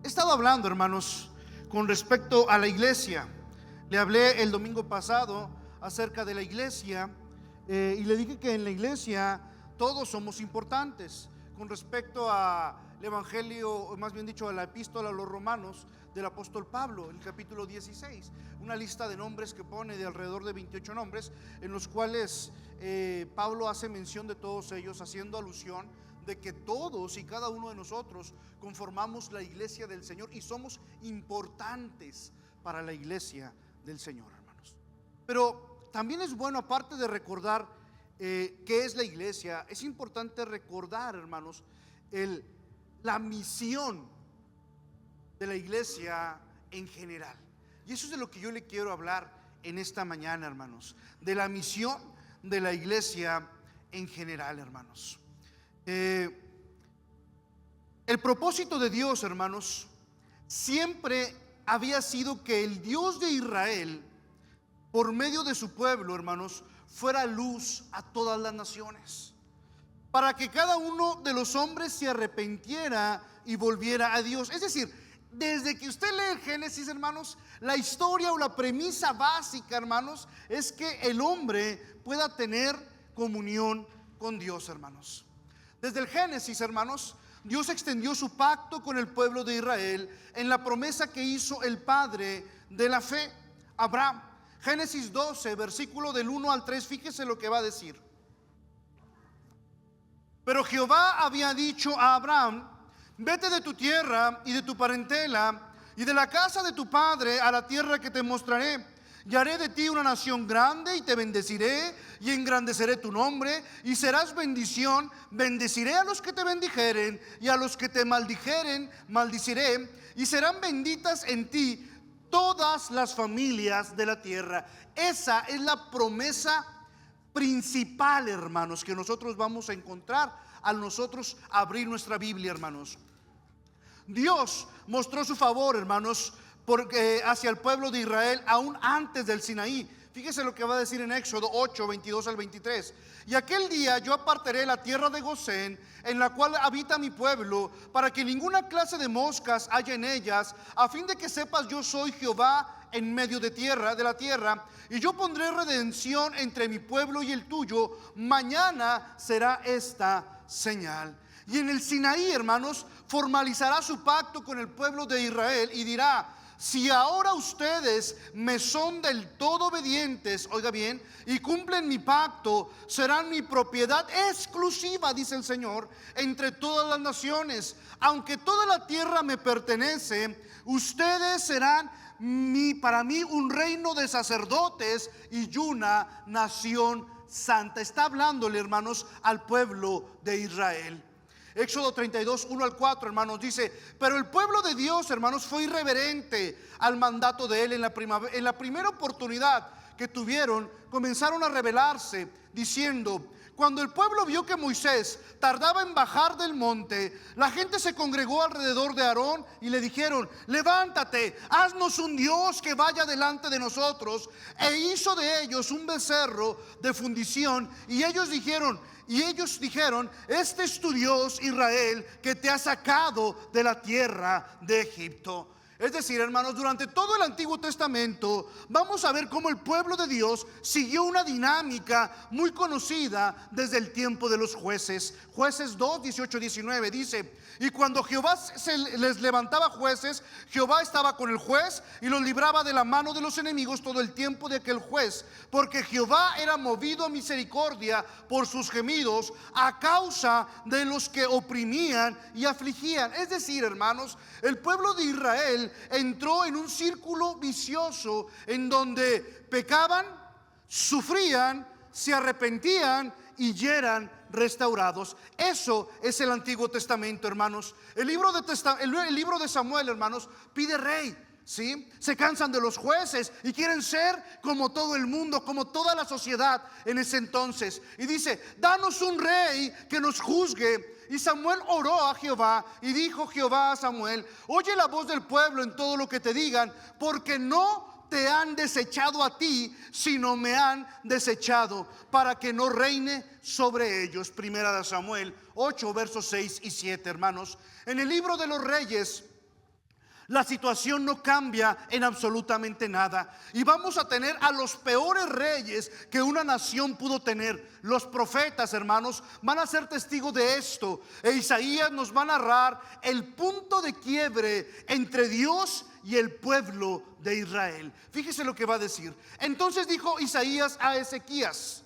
He estado hablando, hermanos, con respecto a la iglesia. Le hablé el domingo pasado acerca de la iglesia y le dije que en la iglesia todos somos importantes. Con respecto al evangelio, o más bien dicho, a la epístola a los romanos del apóstol Pablo, el capítulo 16, una lista de nombres que pone de alrededor de 28 nombres, en los cuales Pablo hace mención de todos ellos, haciendo alusión de que todos y cada uno de nosotros conformamos la iglesia del Señor y somos importantes para la iglesia del Señor, hermanos. Pero también es bueno, aparte de recordar qué es la iglesia, es importante recordar, hermanos, la misión de la iglesia en general. Y eso es de lo que yo le quiero hablar en esta mañana, hermanos, de la misión de la iglesia en general, hermanos. El propósito de Dios, hermanos, siempre había sido que el Dios de Israel, por medio de su pueblo, hermanos, fuera luz a todas las naciones, para que cada uno de los hombres se arrepintiera y volviera a Dios. Es decir, desde que usted lee el Génesis, hermanos, la historia o la premisa básica, hermanos, es que el hombre pueda tener comunión con Dios, hermanos. Desde el Génesis, hermanos, Dios extendió su pacto con el pueblo de Israel en la promesa que hizo el padre de la fe, Abraham. Génesis 12, versículo del 1 al 3, fíjese lo que va a decir. Pero Jehová había dicho a Abraham: vete de tu tierra y de tu parentela y de la casa de tu padre a la tierra que te mostraré. Y haré de ti una nación grande y te bendeciré y engrandeceré tu nombre y serás bendición. Bendeciré a los que te bendijeren y a los que te maldijeren maldiciré, y serán benditas en ti todas las familias de la tierra. Esa es la promesa principal, hermanos, que nosotros vamos a encontrar al nosotros abrir nuestra Biblia, hermanos. Dios mostró su favor, hermanos, hacia el pueblo de Israel aún antes del Sinaí. Fíjese lo que va a decir en Éxodo 8, 22 al 23. Y aquel día yo apartaré la tierra de Gosén, en la cual habita mi pueblo, para que ninguna clase de moscas haya en ellas, a fin de que sepas yo soy Jehová en medio de la tierra, y yo pondré redención entre mi pueblo y el tuyo. Mañana será esta señal. Y en el Sinaí, hermanos, formalizará su pacto con el pueblo de Israel y dirá: si ahora ustedes me son del todo obedientes, oiga bien, y cumplen mi pacto, serán mi propiedad exclusiva, dice el Señor, entre todas las naciones. Aunque toda la tierra me pertenece, ustedes serán para mí un reino de sacerdotes y una nación santa. Está hablándole, hermanos, al pueblo de Israel. Éxodo 32, 1 al 4, hermanos, dice: pero el pueblo de Dios, hermanos, fue irreverente al mandato de él. En la primera oportunidad que tuvieron, comenzaron a rebelarse, diciendo: cuando el pueblo vio que Moisés tardaba en bajar del monte, la gente se congregó alrededor de Aarón y le dijeron: levántate, haznos un Dios que vaya delante de nosotros. E hizo de ellos un becerro de fundición, y ellos dijeron: este es tu Dios, Israel, que te ha sacado de la tierra de Egipto. Es decir, hermanos, durante todo el Antiguo Testamento vamos a ver cómo el pueblo de Dios siguió una dinámica muy conocida desde el tiempo de los jueces. Jueces 2, 18, 19 dice: y cuando Jehová les levantaba jueces, Jehová estaba con el juez y los libraba de la mano de los enemigos todo el tiempo de aquel juez, porque Jehová era movido a misericordia por sus gemidos a causa de los que oprimían y afligían. Es decir, hermanos, el pueblo de Israel entró en un círculo vicioso en donde pecaban, sufrían, se arrepentían y ya eran restaurados. Eso es el Antiguo Testamento, hermanos. El libro de Samuel, hermanos, pide rey. ¿Sí? Se cansan de los jueces y quieren ser como todo el mundo, como toda la sociedad en ese entonces. Y dice: danos un rey que nos juzgue. Y Samuel oró a Jehová y dijo Jehová a Samuel: oye la voz del pueblo en todo lo que te digan, porque no te han desechado a ti, sino me han desechado para que no reine sobre ellos. Primera de Samuel 8, versos 6 y 7, hermanos. En el libro de los Reyes La situación no cambia en absolutamente nada. Y vamos a tener a los peores reyes que una nación pudo tener. Los profetas, hermanos, van a ser testigos de esto. E Isaías nos va a narrar el punto de quiebre entre Dios y el pueblo de Israel. Fíjese lo que va a decir. Entonces dijo Isaías a Ezequías: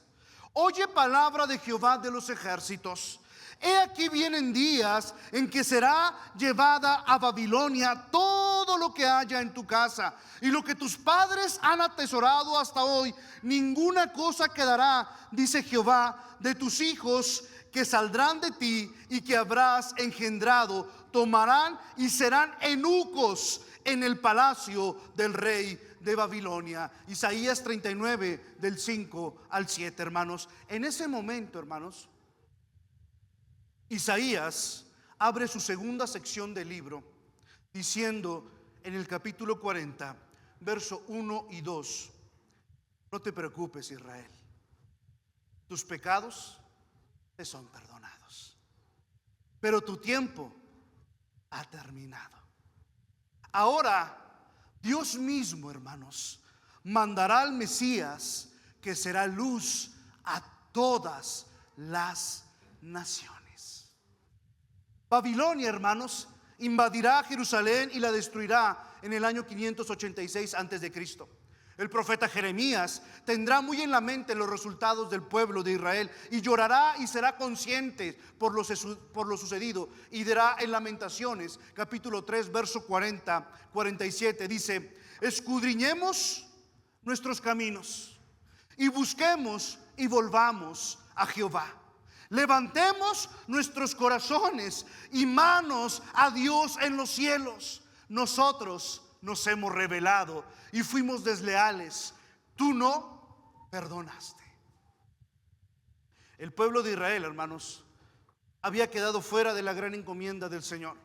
oye palabra de Jehová de los ejércitos. He aquí vienen días en que será llevada a Babilonia todo lo que haya en tu casa y lo que tus padres han atesorado hasta hoy. Ninguna cosa quedará, dice Jehová, de tus hijos que saldrán de ti y que habrás engendrado. Tomarán y serán eunucos en el palacio del rey de Babilonia. Isaías 39 del 5 al 7, hermanos. En ese momento, hermanos, Isaías abre su segunda sección del libro diciendo en el capítulo 40, verso 1 y 2: no te preocupes, Israel, tus pecados te son perdonados, pero tu tiempo ha terminado. Ahora Dios mismo, hermanos, mandará al Mesías, que será luz a todas las naciones. Babilonia, hermanos, invadirá Jerusalén y la destruirá en el año 586 antes de Cristo. El profeta Jeremías tendrá muy en la mente los resultados del pueblo de Israel y llorará y será consciente por lo sucedido, y dirá en Lamentaciones capítulo 3 verso 47, dice: escudriñemos nuestros caminos y busquemos y volvamos a Jehová. Levantemos nuestros corazones y manos a Dios en los cielos. Nosotros nos hemos rebelado y fuimos desleales. Tú no perdonaste. El pueblo de Israel, hermanos, había quedado fuera de la gran encomienda del Señor.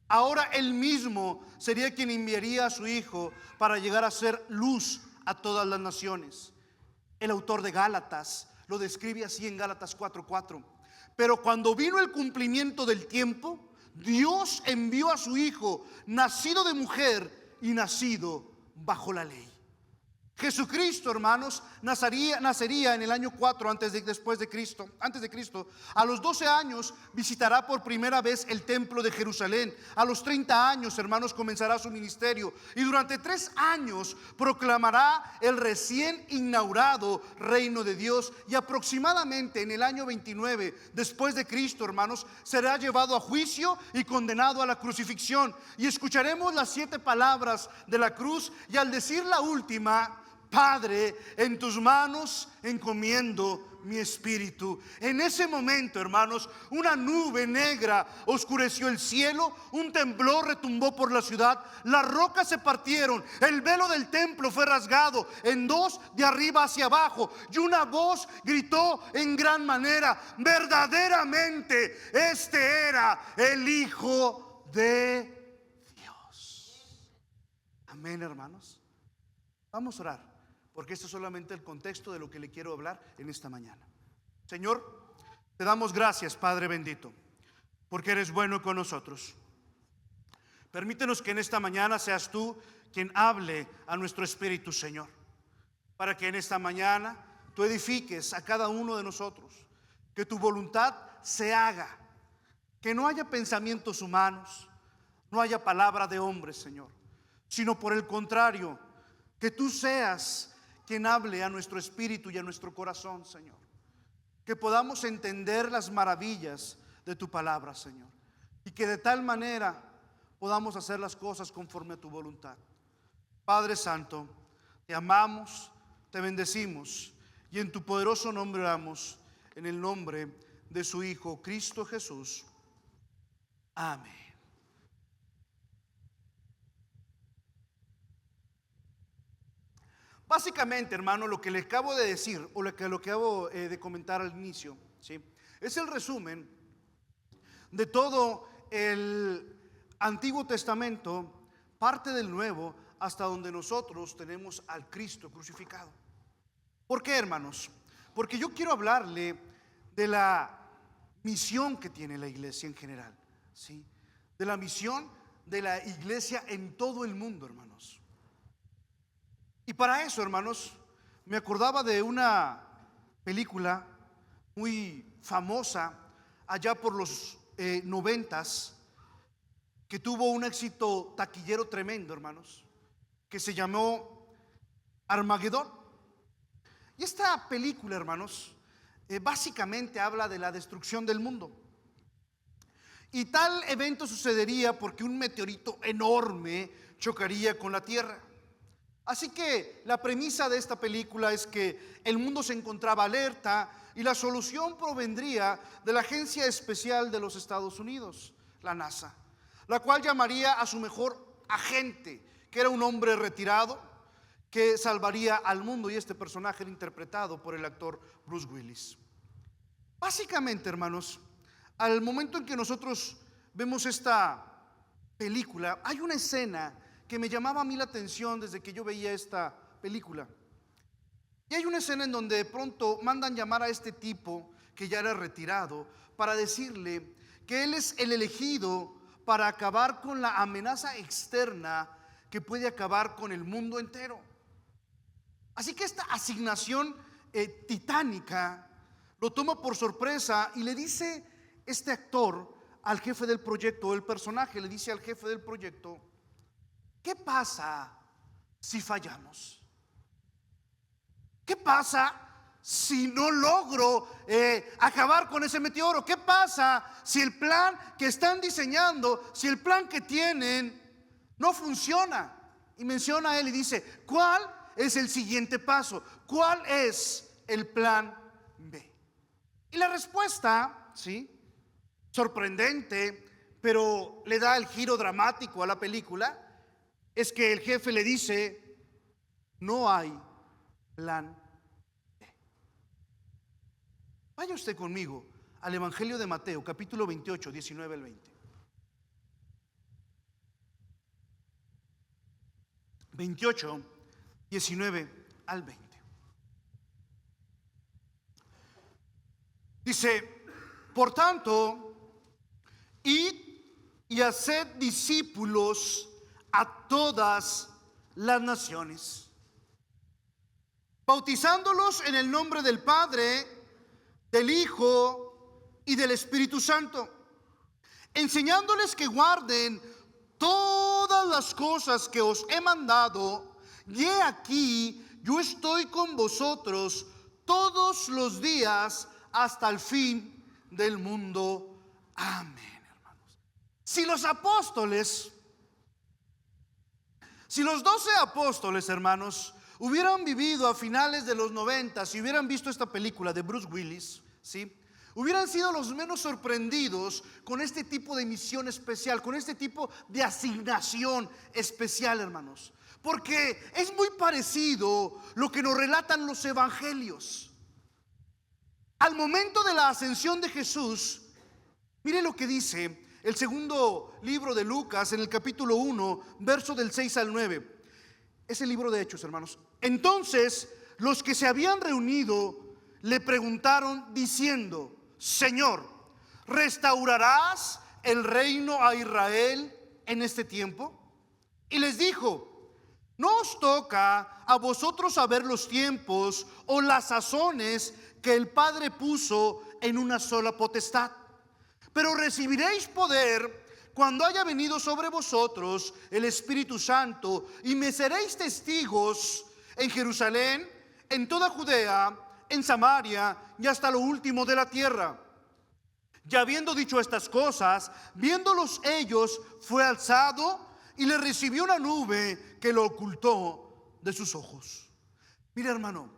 Ahora Él mismo sería quien enviaría a su Hijo para llegar a ser luz a todas las naciones. El autor de Gálatas lo describe así en Gálatas 4:4. Pero cuando vino el cumplimiento del tiempo, Dios envió a su Hijo, nacido de mujer y nacido bajo la ley. Jesucristo, hermanos, nacería en el año 4 antes de Cristo. A los 12 años visitará por primera vez el templo de Jerusalén. A los 30 años, hermanos, comenzará su ministerio y durante 3 años proclamará el recién inaugurado reino de Dios. Y aproximadamente en el año 29 después de Cristo, hermanos, será llevado a juicio y condenado a la crucifixión. Y escucharemos las 7 palabras de la cruz, y al decir la última: Padre, en tus manos encomiendo mi espíritu. En ese momento, hermanos, una nube negra oscureció el cielo, un temblor retumbó por la ciudad, las rocas se partieron, el velo del templo fue rasgado en 2 de arriba hacia abajo, y una voz gritó en gran manera: verdaderamente este era el Hijo de Dios. Amén, hermanos. Vamos a orar, porque esto es solamente el contexto de lo que le quiero hablar en esta mañana. Señor, te damos gracias, Padre bendito, porque eres bueno con nosotros. Permítenos que en esta mañana seas tú quien hable a nuestro espíritu, Señor, para que en esta mañana tú edifiques a cada uno de nosotros, que tu voluntad se haga, que no haya pensamientos humanos, no haya palabra de hombres, Señor, sino por el contrario, que tú seas quien hable a nuestro espíritu y a nuestro corazón, Señor. Que podamos entender las maravillas de tu palabra, Señor, y que de tal manera podamos hacer las cosas conforme a tu voluntad. Padre Santo, te amamos, te bendecimos, y en tu poderoso nombre oramos, en el nombre de su Hijo Cristo Jesús. Amén. Básicamente, hermano, lo que le acabo de decir, o lo que acabo de comentar al inicio, ¿sí?, es el resumen de todo el Antiguo Testamento, parte del Nuevo, hasta donde nosotros tenemos al Cristo crucificado. ¿Por qué, hermanos? Porque yo quiero hablarle de la misión que tiene la iglesia en general, ¿sí?, de la misión de la iglesia en todo el mundo, hermanos. Y para eso, hermanos, me acordaba de una película muy famosa allá por los 90s, que tuvo un éxito taquillero tremendo, hermanos, que se llamó Armagedón. Y esta película, hermanos, básicamente habla de la destrucción del mundo. Y tal evento sucedería porque un meteorito enorme chocaría con la Tierra. Así que la premisa de esta película es que el mundo se encontraba alerta y la solución provendría de la Agencia Especial de los Estados Unidos, la NASA, la cual llamaría a su mejor agente, que era un hombre retirado que salvaría al mundo, y este personaje era interpretado por el actor Bruce Willis. Básicamente, hermanos, al momento en que nosotros vemos esta película, hay una escena que me llamaba a mí la atención desde que yo veía esta película. Y hay una escena en donde de pronto mandan llamar a este tipo que ya era retirado para decirle que él es el elegido para acabar con la amenaza externa que puede acabar con el mundo entero. Así que esta asignación titánica lo toma por sorpresa y le dice este actor al jefe del proyecto, el personaje le dice al jefe del proyecto: ¿qué pasa si fallamos? ¿Qué pasa si no logro acabar con ese meteoro? ¿Qué pasa si el plan que están diseñando, si el plan que tienen no funciona? Y menciona a él y dice: ¿cuál es el siguiente paso? ¿Cuál es el plan B? Y la respuesta, sí, sorprendente, pero le da el giro dramático a la película, es que el jefe le dice: no hay plan B. Vaya usted conmigo al Evangelio de Mateo, capítulo 28, 19 al 20. 28, 19 al 20. Dice: por tanto, id y haced discípulos a todas las naciones, bautizándolos en el nombre del Padre, del Hijo y del Espíritu Santo, enseñándoles que guarden todas las cosas que os he mandado, y he aquí, yo estoy con vosotros todos los días hasta el fin del mundo. Amén, hermanos. Si los 12 apóstoles, hermanos, hubieran vivido a finales de los 90, si hubieran visto esta película de Bruce Willis, ¿sí?, hubieran sido los menos sorprendidos con este tipo de misión especial, con este tipo de asignación especial, hermanos, porque es muy parecido lo que nos relatan los evangelios. Al momento de la ascensión de Jesús, mire lo que dice el segundo libro de Lucas, en el capítulo 1, verso del 6 al 9. Es el libro de Hechos, hermanos. Entonces los que se habían reunido le preguntaron diciendo: Señor, ¿restaurarás el reino a Israel en este tiempo? Y les dijo: no os toca a vosotros saber los tiempos o las sazones que el Padre puso en una sola potestad, pero recibiréis poder cuando haya venido sobre vosotros el Espíritu Santo, y me seréis testigos en Jerusalén, en toda Judea, en Samaria y hasta lo último de la tierra. Y habiendo dicho estas cosas, viéndolos ellos, fue alzado y le recibió una nube que lo ocultó de sus ojos. Mira, hermano,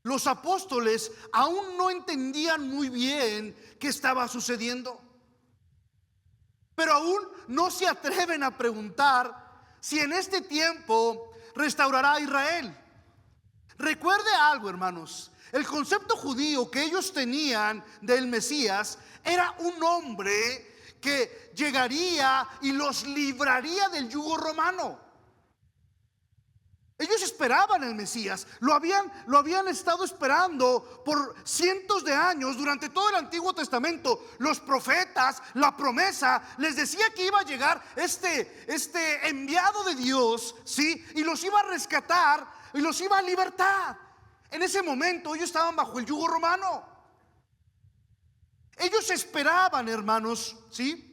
los apóstoles aún no entendían muy bien qué estaba sucediendo, pero aún no se atreven a preguntar si en este tiempo restaurará a Israel. Recuerde algo, hermanos: el concepto judío que ellos tenían del Mesías era un hombre que llegaría y los libraría del yugo romano. Ellos esperaban el Mesías, lo habían estado esperando por cientos de años. Durante todo el Antiguo Testamento, los profetas, la promesa, les decía que iba a llegar este enviado de Dios, ¿sí? Y los iba a rescatar y los iba a libertar. En ese momento ellos estaban bajo el yugo romano. Ellos esperaban, hermanos, ¿sí?,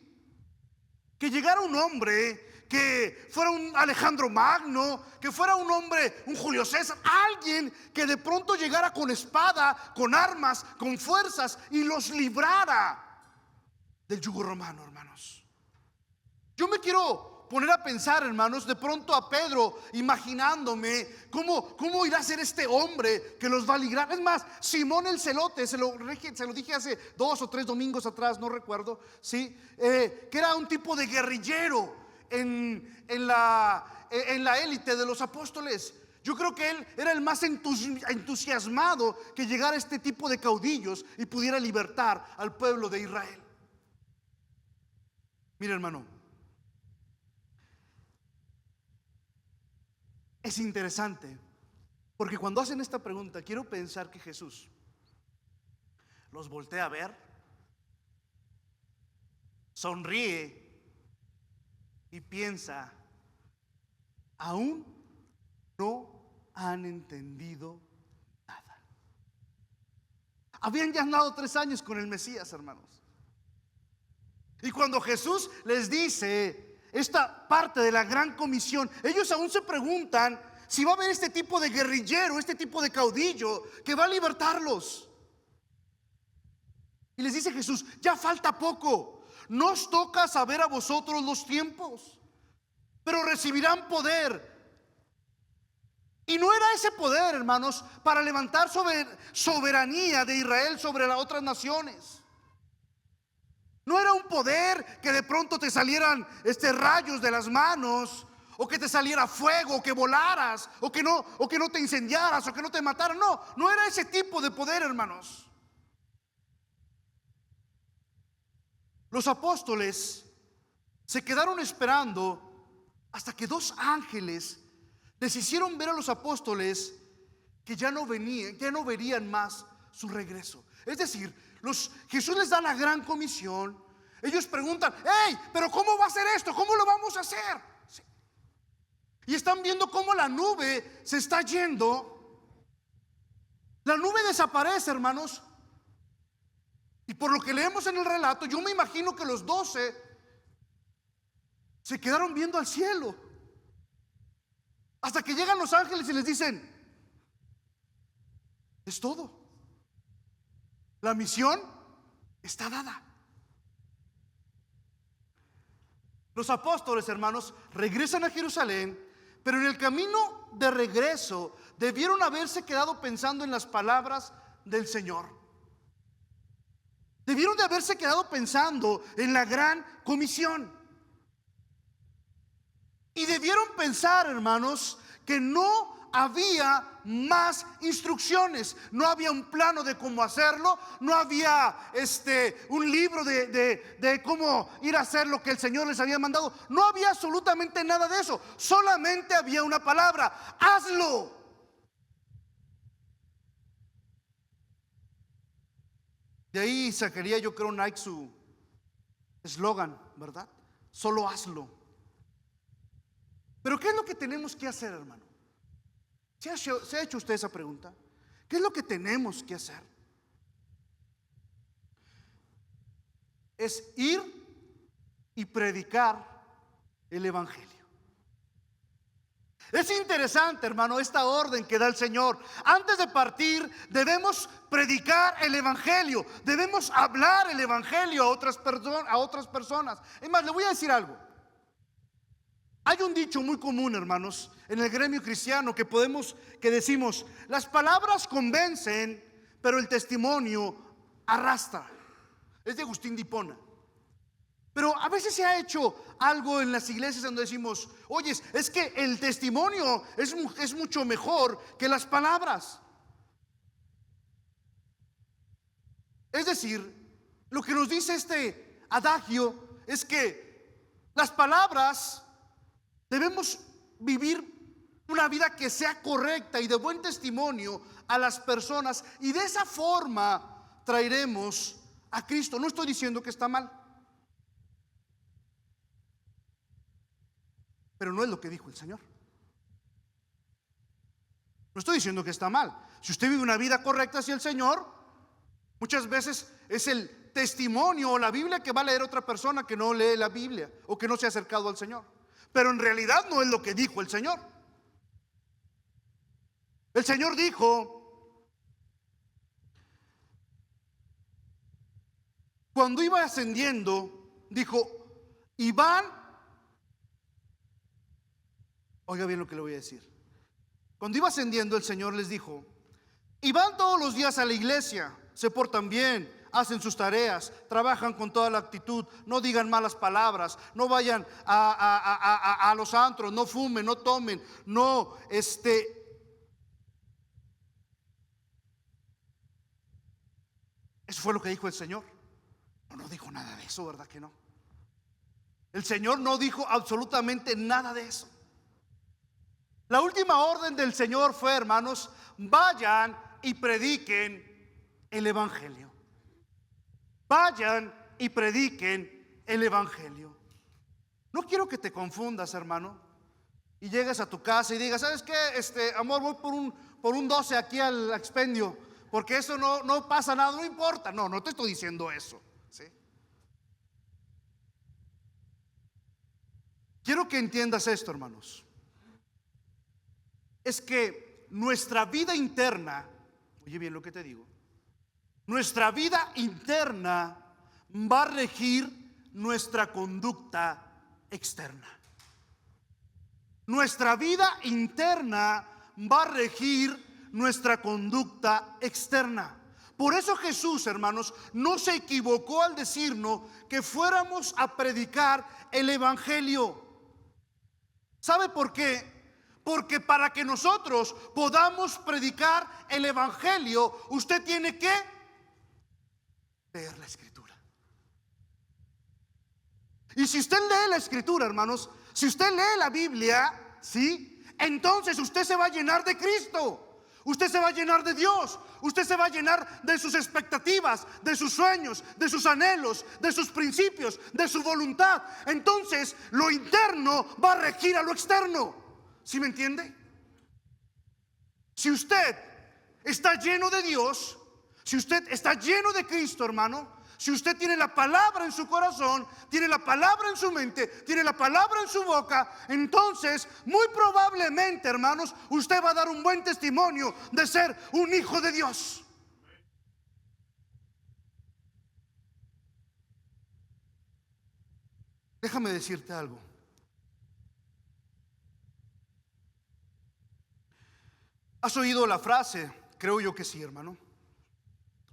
que llegara un hombre, que fuera un Alejandro Magno, que fuera un hombre, un Julio César, alguien que de pronto llegara con espada, con armas, con fuerzas y los librara del yugo romano, hermanos. Yo me quiero poner a pensar, hermanos, de pronto a Pedro, imaginándome cómo irá a ser este hombre que los va a librar. Es más, Simón el Celote, se lo dije hace 2 o 3 domingos atrás, no recuerdo, ¿sí? Que era un tipo de guerrillero en la élite de los apóstoles. Yo creo que él era el más entusiasmado que llegara este tipo de caudillos y pudiera libertar al pueblo de Israel. Mira, hermano, es interesante porque cuando hacen esta pregunta, quiero pensar que Jesús los voltea a ver, sonríe y piensa: aún no han entendido nada. Habían ya andado 3 años con el Mesías, hermanos. Y cuando Jesús les dice esta parte de la gran comisión, ellos aún se preguntan si va a haber este tipo de guerrillero, este tipo de caudillo que va a libertarlos. Y les dice Jesús: ya falta poco. Nos toca saber a vosotros los tiempos, pero recibirán poder. Y no era ese poder, hermanos, para levantar soberanía de Israel sobre las otras naciones. No era un poder que de pronto te salieran rayos de las manos, o que te saliera fuego, o que volaras, o que no te incendiaras, o que no te mataran. No era ese tipo de poder, hermanos. Los apóstoles se quedaron esperando hasta que 2 ángeles les hicieron ver a los apóstoles que ya no verían más su regreso. Es decir, Jesús les da la gran comisión. Ellos preguntan: hey, pero ¿cómo va a ser esto? ¿Cómo lo vamos a hacer? Sí. Y están viendo cómo la nube se está yendo. La nube desaparece, hermanos. Y por lo que leemos en el relato, yo me imagino que los 12 se quedaron viendo al cielo, hasta que llegan los ángeles y les dicen: es todo, la misión está dada. Los apóstoles, hermanos, regresan a Jerusalén, pero en el camino de regreso debieron haberse quedado pensando en las palabras del Señor. Debieron de haberse quedado pensando en la gran comisión. Y debieron pensar, hermanos, que no había más instrucciones. No había un plano de cómo hacerlo. No había un libro de cómo ir a hacer lo que el Señor les había mandado. No había absolutamente nada de eso. Solamente había una palabra: hazlo. De ahí sacaría, yo creo, Nike su eslogan, ¿verdad? Solo hazlo. Pero ¿qué es lo que tenemos que hacer, hermano? ¿Se ha hecho usted esa pregunta? ¿Qué es lo que tenemos que hacer? Es ir y predicar el evangelio. Es interesante, hermano, esta orden que da el Señor. Antes de partir debemos predicar el evangelio. Debemos hablar el evangelio a otras personas. Es más, le voy a decir algo. Hay un dicho muy común, hermanos, en el gremio cristiano que decimos: las palabras convencen, pero el testimonio arrastra. Es de Agustín de Hipona. Pero a veces se ha hecho algo en las iglesias donde decimos: oye, es que el testimonio es mucho mejor que las palabras. Es decir, lo que nos dice este adagio es que las palabras debemos vivir una vida que sea correcta y de buen testimonio a las personas, y de esa forma traeremos a Cristo. No estoy diciendo que está mal, pero no es lo que dijo el Señor. No estoy diciendo que está mal. Si usted vive una vida correcta hacia el Señor, muchas veces es el testimonio o la Biblia que va a leer otra persona que no lee la Biblia o que no se ha acercado al Señor. Pero en realidad no es lo que dijo el Señor. El Señor dijo, cuando iba ascendiendo, dijo, y van, oiga bien lo que le voy a decir. Cuando iba ascendiendo, el Señor les dijo, y van todos los días a la iglesia, se portan bien, hacen sus tareas, trabajan con toda la actitud, no digan malas palabras, no vayan a los antros, no fumen, no tomen, no Eso fue lo que dijo el Señor. No dijo nada de eso, ¿verdad que no? El Señor no dijo absolutamente nada de eso. La última orden del Señor fue, hermanos, vayan y prediquen el Evangelio. Vayan y prediquen el Evangelio. No quiero que te confundas, hermano, y llegues a tu casa y digas, ¿sabes qué? Amor, voy por un 12 aquí al expendio, porque eso no pasa nada, no importa. No te estoy diciendo eso, ¿sí? Quiero que entiendas esto, hermanos. Es que nuestra vida interna, oye bien lo que te digo, nuestra vida interna va a regir nuestra conducta externa. Nuestra vida interna va a regir nuestra conducta externa. Por eso Jesús, hermanos, no se equivocó al decirnos que fuéramos a predicar el Evangelio. ¿Sabe por qué? Porque para que nosotros podamos predicar el Evangelio, usted tiene que leer la Escritura. Y si usted lee la Escritura, hermanos, si usted lee la Biblia, ¿sí? Entonces usted se va a llenar de Cristo. Usted se va a llenar de Dios. Usted se va a llenar de sus expectativas, de sus sueños, de sus anhelos, de sus principios, de su voluntad. Entonces lo interno va a regir a lo externo. ¿Sí me entiende? Si usted está lleno de Dios, si usted está lleno de Cristo, hermano, si usted tiene la palabra en su corazón, tiene la palabra en su mente, tiene la palabra en su boca, entonces muy probablemente, hermanos, usted va a dar un buen testimonio de ser un hijo de Dios. Déjame decirte algo. ¿Has oído la frase? Creo yo que sí, hermano.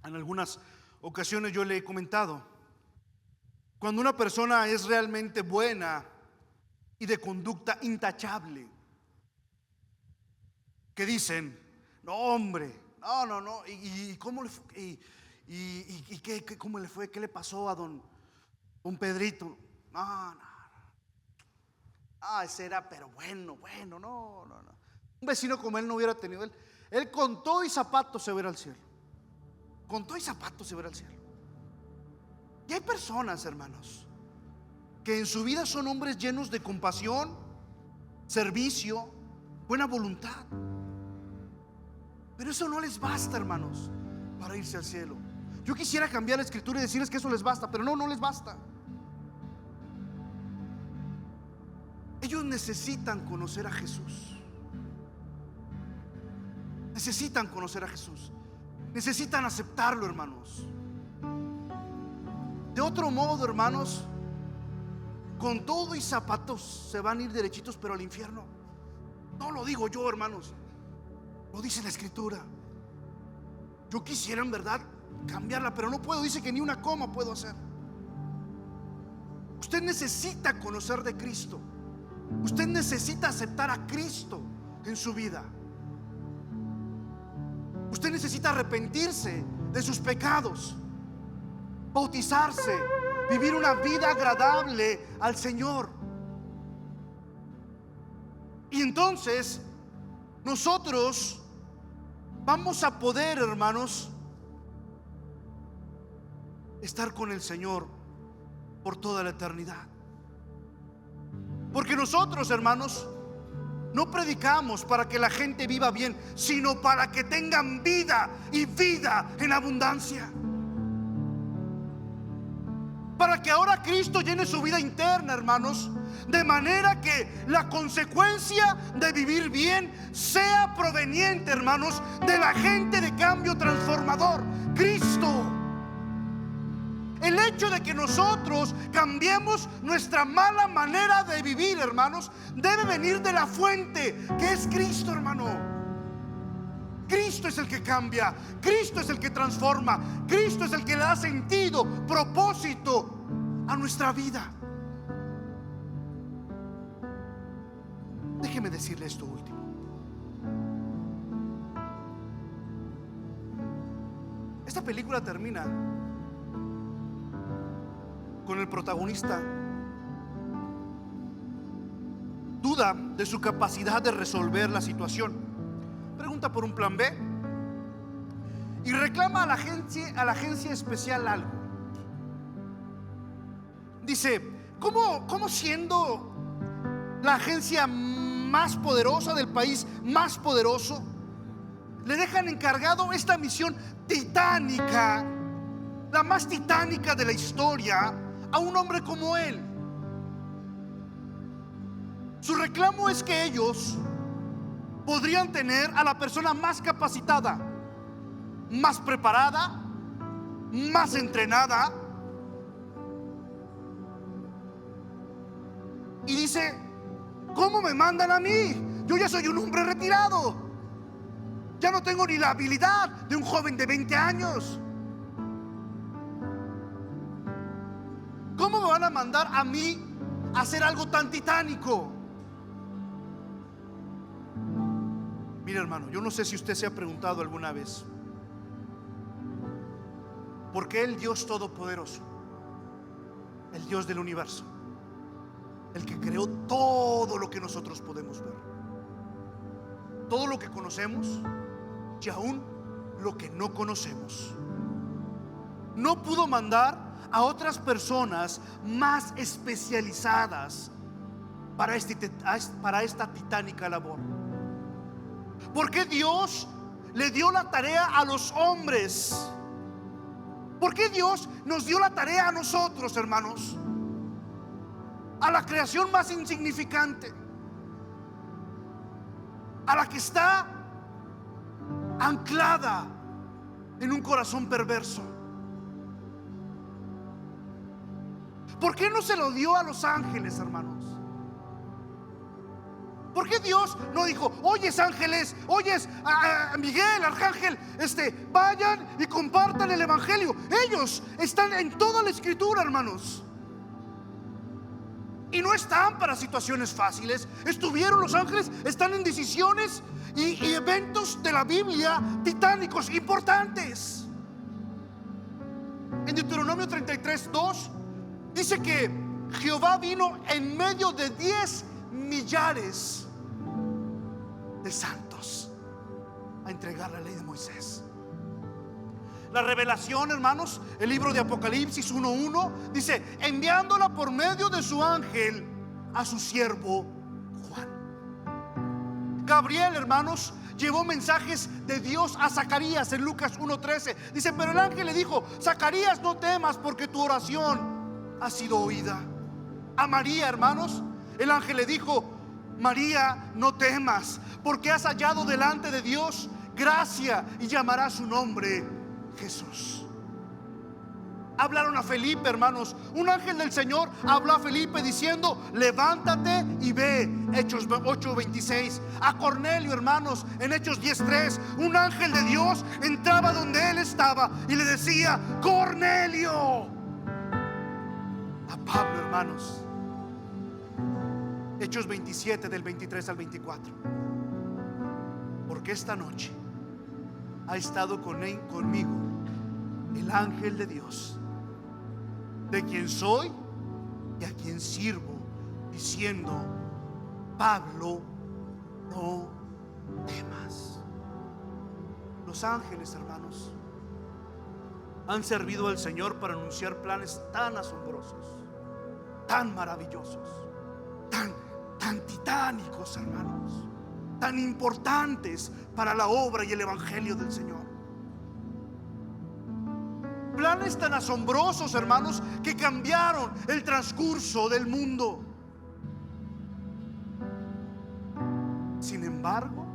En algunas ocasiones yo le he comentado, cuando una persona es realmente buena y de conducta intachable, que dicen, no hombre, no, y cómo le fue, cómo le fue, qué le pasó a don Pedrito, ese era pero bueno, no. Un vecino como él no hubiera tenido, él con todo y zapatos se verá al cielo. Con todo y zapatos se verá al cielo. Y hay personas, hermanos, que en su vida son hombres llenos de compasión, servicio, buena voluntad. Pero eso no les basta, hermanos, para irse al cielo. Yo quisiera cambiar la escritura y decirles que eso les basta, pero no les basta. Ellos necesitan conocer a Jesús. Necesitan conocer a Jesús. Necesitan aceptarlo, hermanos. De otro modo, hermanos, con todo y zapatos se van a ir derechitos pero al infierno. No lo digo yo, hermanos, lo dice la escritura. Yo quisiera en verdad cambiarla, pero no puedo. Dice que ni una coma puedo hacer. Usted necesita conocer de Cristo. Usted necesita aceptar a Cristo en su vida. Usted necesita arrepentirse de sus pecados, bautizarse, vivir una vida agradable al Señor. Y entonces nosotros vamos a poder, hermanos, estar con el Señor por toda la eternidad. Porque nosotros, hermanos, no predicamos para que la gente viva bien, sino para que tengan vida y vida en abundancia. Para que ahora Cristo llene su vida interna, hermanos, de manera que la consecuencia de vivir bien sea proveniente, hermanos, del agente de cambio transformador, Cristo. El hecho de que nosotros cambiemos nuestra mala manera de vivir, hermanos, debe venir de la fuente, que es Cristo, hermano. Cristo es el que cambia, Cristo es el que transforma, Cristo es el que le da sentido, propósito a nuestra vida. Déjeme decirle esto último. Esta película termina con el protagonista duda de su capacidad de resolver la situación, pregunta por un plan B y reclama a la agencia especial algo. Dice: ¿cómo siendo la agencia más poderosa del país, más poderoso, le dejan encargado esta misión titánica, la más titánica de la historia, a un hombre como él? Su reclamo es que ellos podrían tener a la persona más capacitada, más preparada, más entrenada. Y dice: ¿cómo me mandan a mí? Yo ya soy un hombre retirado, ya no tengo ni la habilidad de un joven de 20 años. ¿Cómo me van a mandar a mí a hacer algo tan titánico? Mira, hermano, yo no sé si usted se ha preguntado alguna vez por qué el Dios Todopoderoso, el Dios del universo, el que creó todo lo que nosotros podemos ver, todo lo que conocemos y aún lo que no conocemos, no pudo mandar a otras personas más especializadas para esta titánica labor? ¿Por qué Dios le dio la tarea a los hombres? ¿Por qué Dios nos dio la tarea a nosotros, hermanos? A la creación más insignificante, a la que está anclada en un corazón perverso. ¿Por qué no se lo dio a los ángeles, hermanos? ¿Por qué Dios no dijo: oyes ángeles, oyes a Miguel, arcángel, vayan y compartan el evangelio? Ellos están en toda la escritura, hermanos, y no están para situaciones fáciles. Estuvieron los ángeles, están en decisiones y eventos de la Biblia titánicos, importantes. En Deuteronomio 33:2 dice que Jehová vino en medio de 10 millares de santos a entregar la ley de Moisés. La revelación, hermanos, el libro de Apocalipsis 1:1 dice: enviándola por medio de su ángel a su siervo Juan. Gabriel, hermanos, llevó mensajes de Dios a Zacarías en Lucas 1:13. Dice: pero el ángel le dijo: Zacarías, no temas, porque tu oración ha sido oída. A María, hermanos, el ángel le dijo: María, no temas, porque has hallado delante de Dios gracia, y llamarás su nombre Jesús. Hablaron a Felipe, hermanos. Un ángel del Señor habló a Felipe diciendo: levántate y ve. Hechos 8:26. A Cornelio, hermanos, en Hechos 10:3, un ángel de Dios entraba donde él estaba y le decía: Cornelio. A Pablo, hermanos, Hechos 27, del 23 al 24. Porque esta noche ha estado conmigo el ángel de Dios, de quien soy y a quien sirvo, diciendo: Pablo, no temas. Los ángeles, hermanos, han servido al Señor para anunciar planes tan asombrosos, tan maravillosos, tan titánicos, hermanos, tan importantes para la obra y el evangelio del Señor. Planes tan asombrosos, hermanos, que cambiaron el transcurso del mundo. Sin embargo,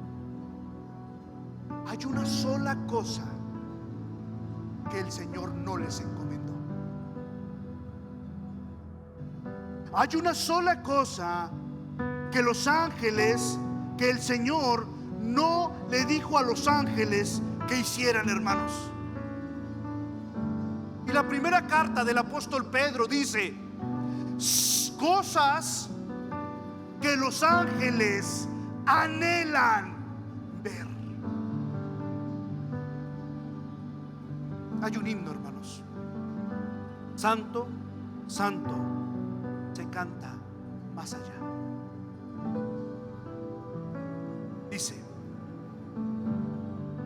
hay una sola cosa que el Señor no les encomendó. Hay una sola cosa que los ángeles, que el Señor no le dijo a los ángeles que hicieran, hermanos. Y la primera carta del apóstol Pedro dice: cosas que los ángeles anhelan ver. Hay un himno, hermanos: santo, santo, se canta más allá. Dice: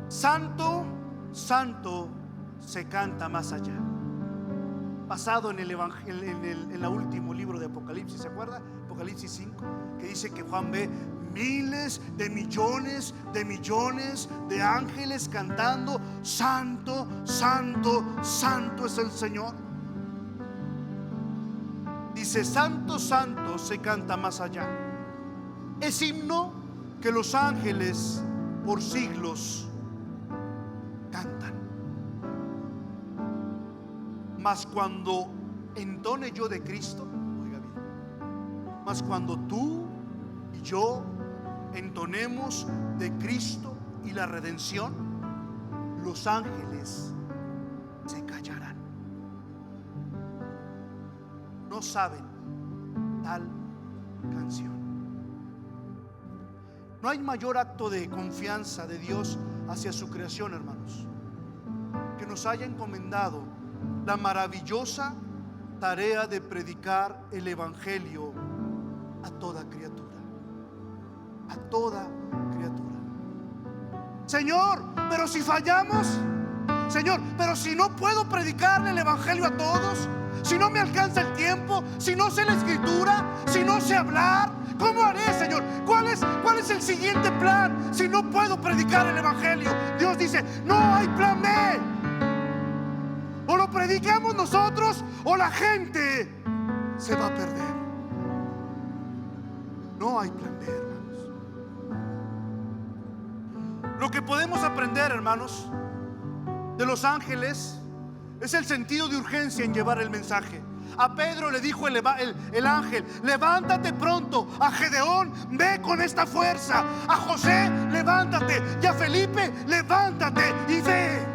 santo, santo, se canta más allá. Basado en el evangelio, en el último libro de Apocalipsis, ¿se acuerda? Apocalipsis 5, que dice que Juan ve miles de millones de ángeles cantando: santo, santo, santo es el Señor. Dice: santo, santo, se canta más allá. Es himno que los ángeles por siglos cantan. Mas cuando entone yo de Cristo, oiga bien, mas cuando tú y yo entonemos de Cristo y la redención, los ángeles se callarán. No saben tal canción. No hay mayor acto de confianza de Dios hacia su creación, hermanos, que nos haya encomendado la maravillosa tarea de predicar el evangelio a toda criatura. A toda criatura. Señor, pero si fallamos, Señor, pero si no puedo predicarle el evangelio a todos, si no me alcanza el tiempo, si no sé la escritura, si no sé hablar, ¿cómo haré, Señor? ¿Cuál es el siguiente plan si no puedo predicar el evangelio? Dios dice: no hay plan B. O lo predicamos nosotros o la gente se va a perder. No hay plan B, hermanos. Lo que podemos aprender, hermanos, de los ángeles es el sentido de urgencia en llevar el mensaje. A Pedro le dijo el ángel: levántate pronto. A Gedeón: ve con esta fuerza. A José: levántate. Y a Felipe: levántate y ve.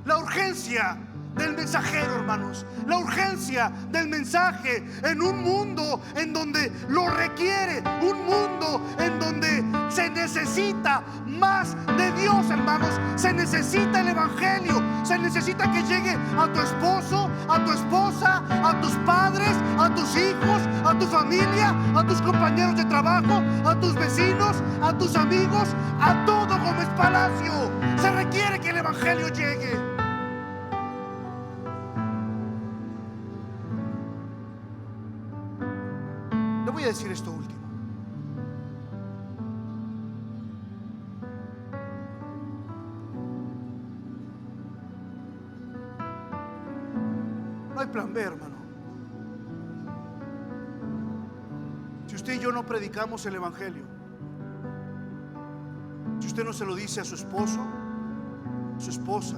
La urgencia del mensajero, hermanos, la urgencia del mensaje en un mundo en donde lo requiere, un mundo en donde se necesita más de Dios, hermanos. Se necesita el evangelio, se necesita que llegue a tu esposo, a tu esposa, a tus padres, a tus hijos, a tu familia, a tus compañeros de trabajo, a tus vecinos, a tus amigos, a todo Gómez Palacio. Se requiere que el evangelio llegue. Voy a decir esto último. No hay plan B, hermano. Si usted y yo no predicamos el evangelio, si usted no se lo dice a su esposo, a su esposa,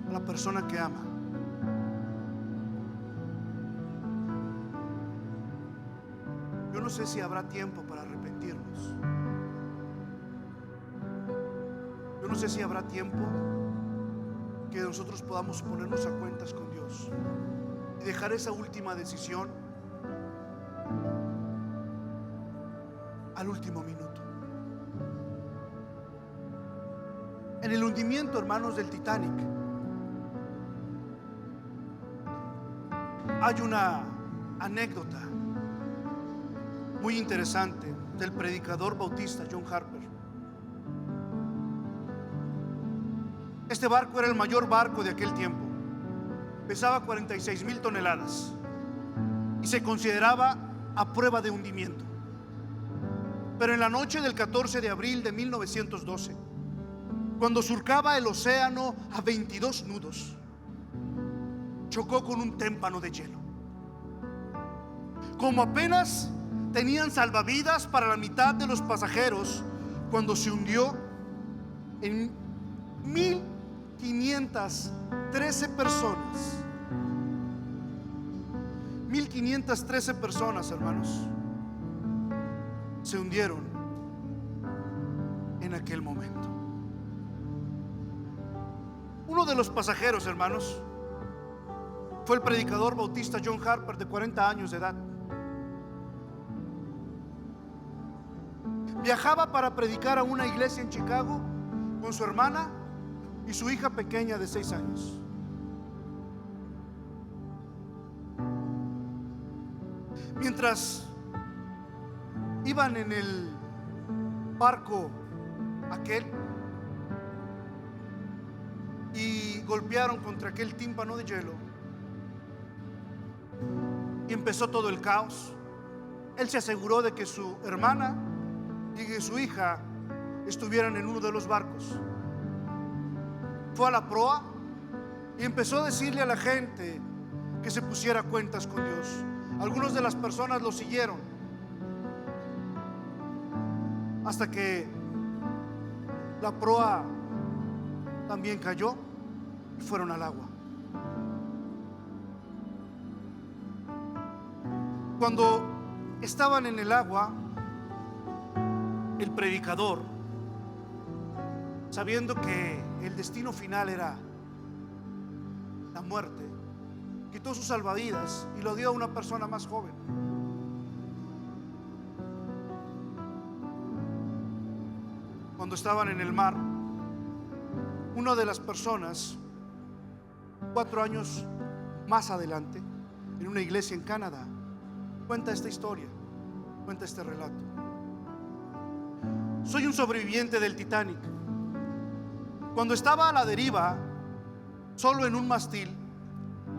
a la persona que ama, yo no sé si habrá tiempo para arrepentirnos. Yo no sé si habrá tiempo que nosotros podamos ponernos a cuentas con Dios y dejar esa última decisión al último minuto. En el hundimiento, hermanos, del Titanic, hay una anécdota muy interesante del predicador bautista John Harper. Este barco era el mayor barco de aquel tiempo. Pesaba 46,000 toneladas y se consideraba a prueba de hundimiento. Pero en la noche del 14 de abril de 1912, cuando surcaba el océano a 22 nudos, chocó con un témpano de hielo. Como apenas tenían salvavidas para la mitad de los pasajeros, cuando se hundió en 1,513 personas. 1,513 personas, hermanos, se hundieron en aquel momento. Uno de los pasajeros, hermanos, fue el predicador bautista John Harper, de 40 años de edad. Viajaba para predicar a una iglesia en Chicago con su hermana y su hija pequeña de 6 años. Mientras iban en el barco aquel y golpearon contra aquel tímpano de hielo y empezó todo el caos, él se aseguró de que su hermana y que su hija estuvieran en uno de los barcos. Fue a la proa y empezó a decirle a la gente que se pusiera cuentas con Dios. Algunas de las personas lo siguieron hasta que la proa también cayó y fueron al agua. Cuando estaban en el agua, el predicador, sabiendo que el destino final era la muerte, quitó sus salvavidas y lo dio a una persona más joven. Cuando estaban en el mar, una de las personas, 4 años más adelante, en una iglesia en Canadá, cuenta esta historia, cuenta este relato. Soy un sobreviviente del Titanic. Cuando estaba a la deriva, solo en un mástil,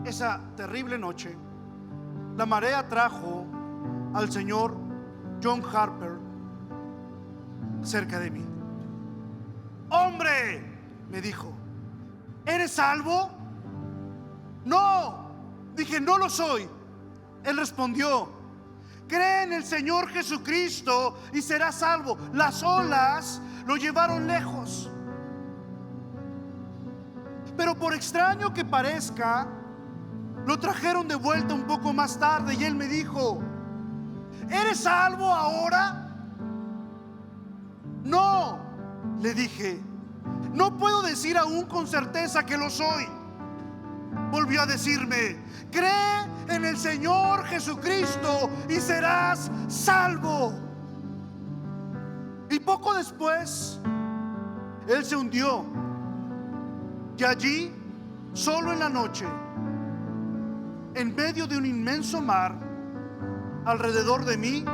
esa terrible noche, la marea trajo al señor John Harper cerca de mí. ¡Hombre!, me dijo, ¿eres salvo? No, dije, no lo soy. Él respondió, cree en el Señor Jesucristo y serás salvo. Las olas lo llevaron lejos. Pero por extraño que parezca, lo trajeron de vuelta un poco más tarde y él me dijo, ¿eres salvo ahora? No, le dije, no puedo decir aún con certeza que lo soy. Volvió a decirme, cree en el Señor Jesucristo y serás salvo. Y poco después, él se hundió. Y allí, solo en la noche, en medio de un inmenso mar, alrededor de mí,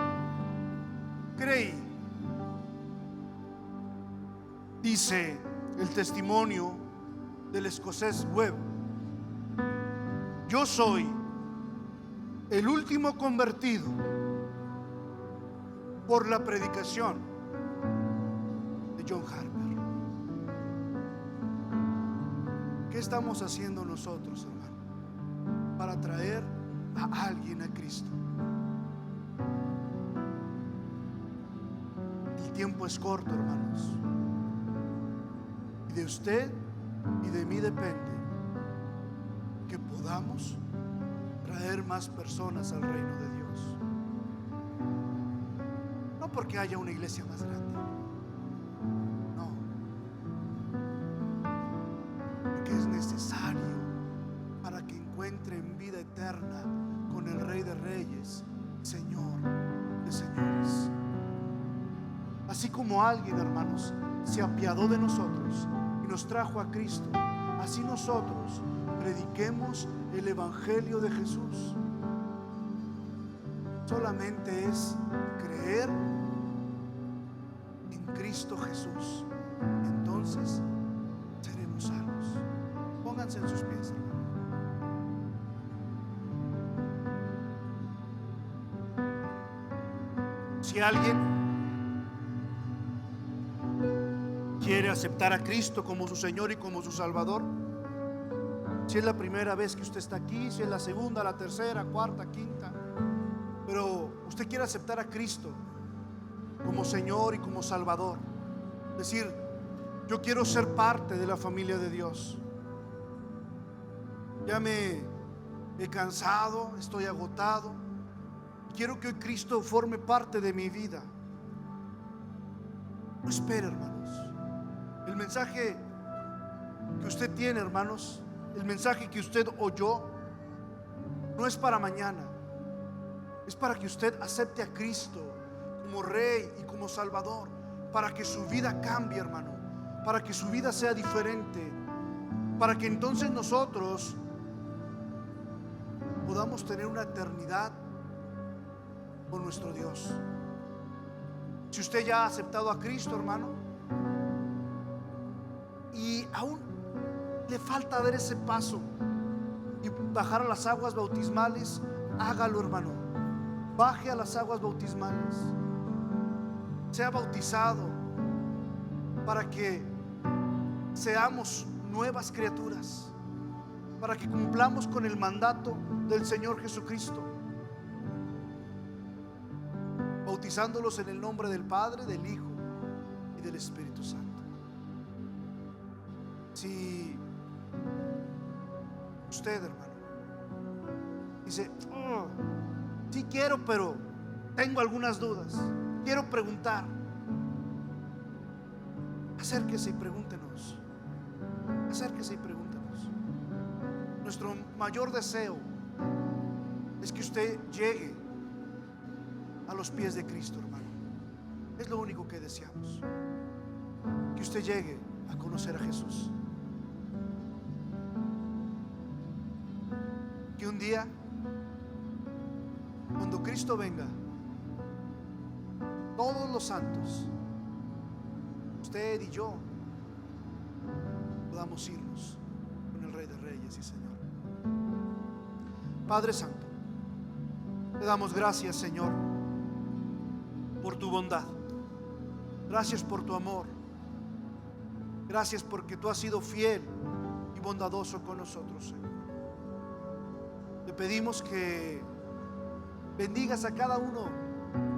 creí. Dice el testimonio del escocés Webb, yo soy el último convertido por la predicación de John Harper. ¿Qué estamos haciendo nosotros, hermano, para traer a alguien a Cristo? El tiempo es corto, hermanos, y de usted y de mí depende que podamos traer más personas al reino de Dios. No porque haya una iglesia más grande, no, porque es necesario para que encuentren vida eterna con el Rey de Reyes, Señor de Señores. Así como alguien, hermanos, se apiadó de nosotros y nos trajo a Cristo, así nosotros prediquemos el Evangelio de Jesús. solamente es creer en Cristo Jesús. Entonces seremos salvos. Pónganse en sus pies, hermano. Si alguien quiere aceptar a Cristo como su Señor y como su Salvador, si es la primera vez que usted está aquí, si es la segunda, la tercera, cuarta, quinta, pero usted quiere aceptar a Cristo como Señor y como Salvador, decir, yo quiero ser parte de la familia de Dios. Ya me he cansado, estoy agotado. Quiero que hoy Cristo forme parte de mi vida. No espere, hermanos. El mensaje que usted tiene, hermanos, el mensaje que usted oyó, no es para mañana. Es para que usted acepte a Cristo como Rey y como Salvador, para que su vida cambie, hermano, para que su vida sea diferente, para que entonces nosotros podamos tener una eternidad con nuestro Dios. Si usted ya ha aceptado a Cristo, hermano, y aún le falta dar ese paso y bajar a las aguas bautismales, hágalo, hermano. Baje a las aguas bautismales, sea bautizado, para que seamos nuevas criaturas, para que cumplamos con el mandato del Señor Jesucristo, bautizándolos en el nombre del Padre, del Hijo y del Espíritu Santo. Si usted, hermano, dice, sí quiero, pero tengo algunas dudas, quiero preguntar, acérquese y pregúntenos. Acérquese y pregúntenos. Nuestro mayor deseo es que usted llegue a los pies de Cristo, hermano. Es lo único que deseamos, que usted llegue a conocer a Jesús. Que un día, cuando Cristo venga, todos los santos, usted y yo, podamos irnos con el Rey de Reyes y Señor. Padre Santo, te damos gracias, Señor, por tu bondad. Gracias por tu amor. Gracias porque tú has sido fiel y bondadoso con nosotros, Señor. Te pedimos que bendigas a cada uno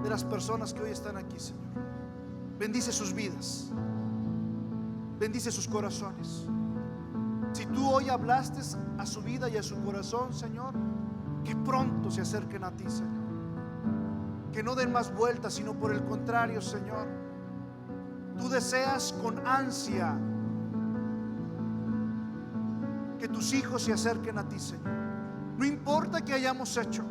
de las personas que hoy están aquí, Señor. Bendice sus vidas, bendice sus corazones. Si tú hoy hablaste a su vida y a su corazón, Señor, que pronto se acerquen a ti, Señor. Que no den más vueltas, sino por el contrario, Señor, tú deseas con ansia que tus hijos se acerquen a ti, Señor. No importa qué hayamos hecho,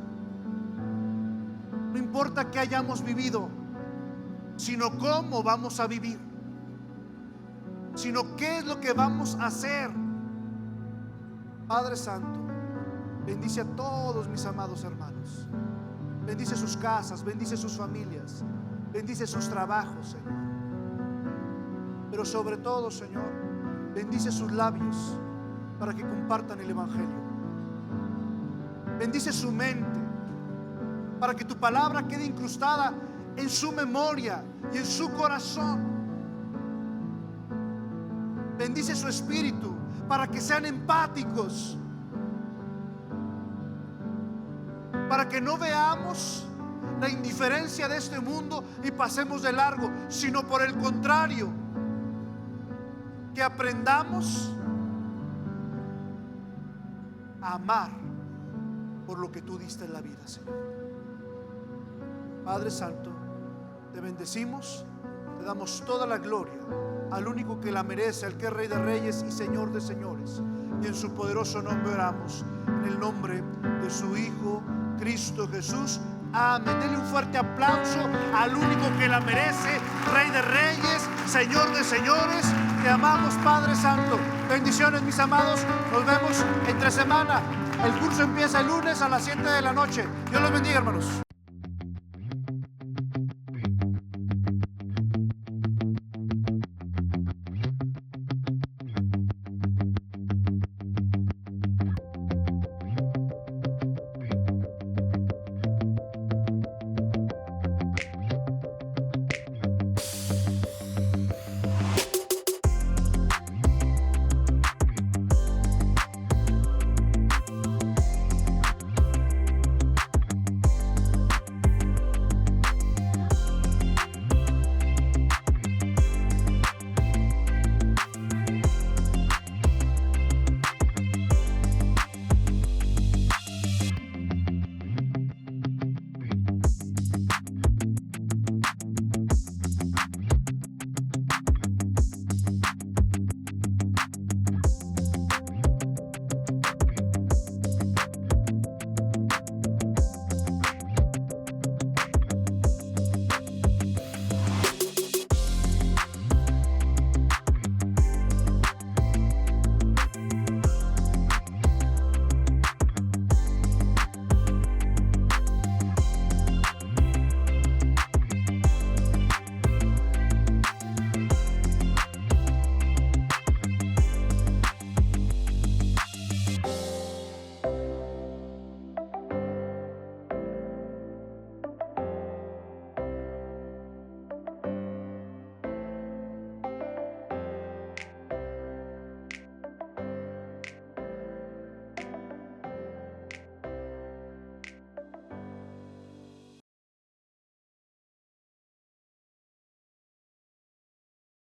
no importa qué hayamos vivido, sino cómo vamos a vivir, sino qué es lo que vamos a hacer. Padre Santo, bendice a todos mis amados hermanos. Bendice sus casas, bendice sus familias, bendice sus trabajos, Señor. Pero sobre todo, Señor, bendice sus labios para que compartan el Evangelio. Bendice su mente para que tu palabra quede incrustada en su memoria y en su corazón. Bendice su espíritu para que sean empáticos, para que no veamos la indiferencia de este mundo y pasemos de largo, sino por el contrario, que aprendamos a amar por lo que tú diste en la vida, Señor. Padre Santo, te bendecimos, te damos toda la gloria al único que la merece, al que es Rey de Reyes y Señor de Señores, y en su poderoso nombre oramos, en el nombre de su Hijo Cristo Jesús. Amén. Denle un fuerte aplauso al único que la merece, Rey de Reyes, Señor de Señores. Te amamos, Padre Santo. Bendiciones, mis amados. Nos vemos entre semana. El curso empieza el lunes a las 7 de la noche. Dios los bendiga, hermanos.